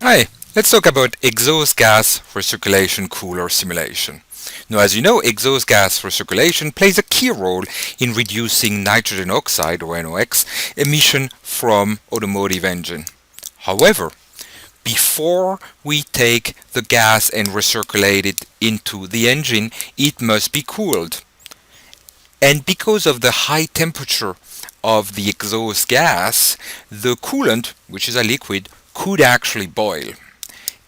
Hi, let's talk about exhaust gas recirculation cooler simulation. Now, as you know, exhaust gas recirculation plays a key role in reducing nitrogen oxide, or NOx, emission from automotive engine. However, before we take the gas and recirculate it into the engine, it must be cooled. And because of the high temperature of the exhaust gas, the coolant, which is a liquid, could actually boil.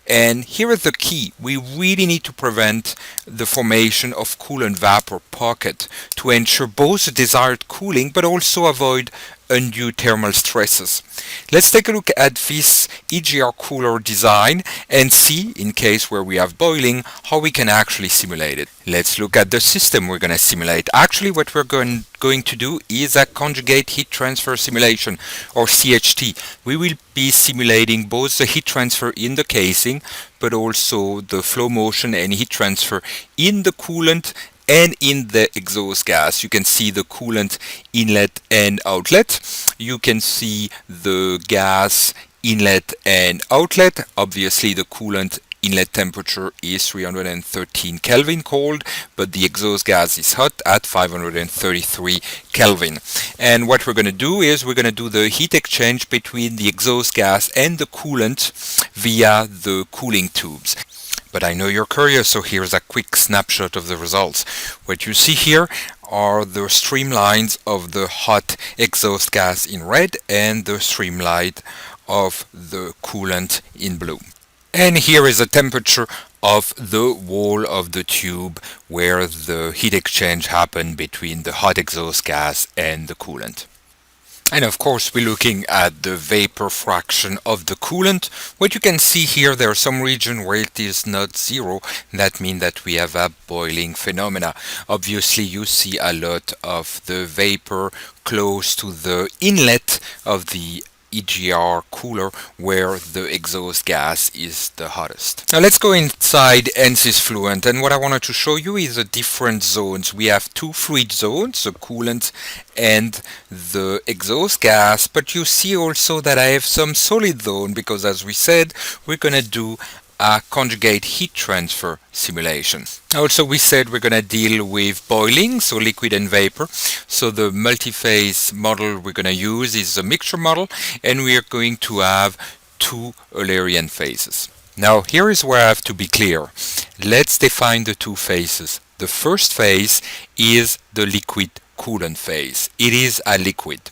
And here is the key. We really need to prevent the formation of coolant vapor pocket to ensure both the desired cooling but also avoid undue thermal stresses. Let's take a look at this EGR cooler design and see, in case where we have boiling, how we can actually simulate it. Let's look at the system we're going to simulate. Actually, what we're going to do is a conjugate heat transfer simulation, or CHT. We will be simulating both the heat transfer in the casing but also the flow motion and heat transfer in the coolant and in the exhaust gas. You can see the coolant inlet and outlet. You can see the gas inlet and outlet. Obviously the coolant inlet temperature is 313 Kelvin cold, but the exhaust gas is hot at 533 Kelvin. And what we're going to do is we're going to do the heat exchange between the exhaust gas and the coolant via the cooling tubes. But I know you're curious, so here's a quick snapshot of the results. What you see here are the streamlines of the hot exhaust gas in red and the streamline of the coolant in blue. And here is the temperature of the wall of the tube where the heat exchange happened between the hot exhaust gas and the coolant. And of course we're looking at the vapor fraction of the coolant. What you can see here, there are some regions where it is not zero. That means that we have a boiling phenomena. Obviously you see a lot of the vapor close to the inlet of the EGR cooler where the exhaust gas is the hottest. Now let's go inside ANSYS Fluent, and what I wanted to show you is the different zones. We have two fluid zones, the coolant and the exhaust gas, but you see also that I have some solid zone because, as we said, we're gonna do a conjugate heat transfer simulation. Also, we said we're going to deal with boiling, so liquid and vapor. So the multi-phase model we're going to use is a mixture model, and we are going to have two Eulerian phases. Now here is where I have to be clear. Let's define the two phases. The first phase is the liquid coolant phase. It is a liquid.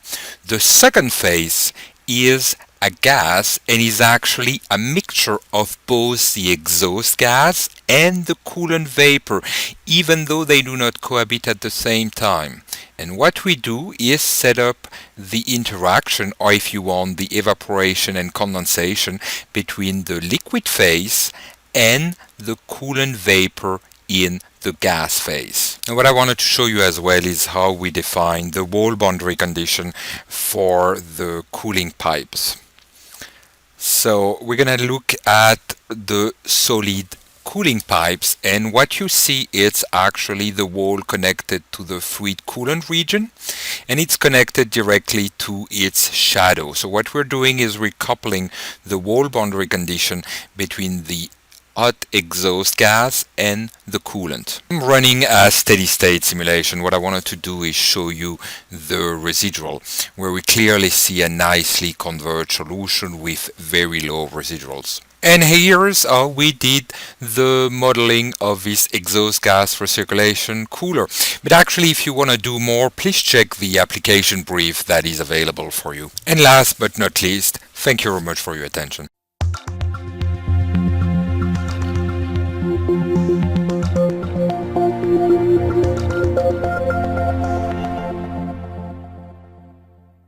The second phase is a gas and is actually a mixture of both the exhaust gas and the coolant vapor, even though they do not cohabit at the same time. And what we do is set up the interaction, or if you want, the evaporation and condensation between the liquid phase and the coolant vapor in the gas phase. And what I wanted to show you as well is how we define the wall boundary condition for the cooling pipes. So we're going to look at the solid cooling pipes, and what you see is actually the wall connected to the fluid coolant region, and it's connected directly to its shadow. So what we're doing is we're coupling the wall boundary condition between the hot exhaust gas and the coolant. I'm running a steady state simulation. What I wanted to do is show you the residual, where we clearly see a nicely converged solution with very low residuals. And here's how we did the modeling of this exhaust gas recirculation cooler. But actually, if you want to do more, please check the application brief that is available for you. And last but not least, thank you very much for your attention.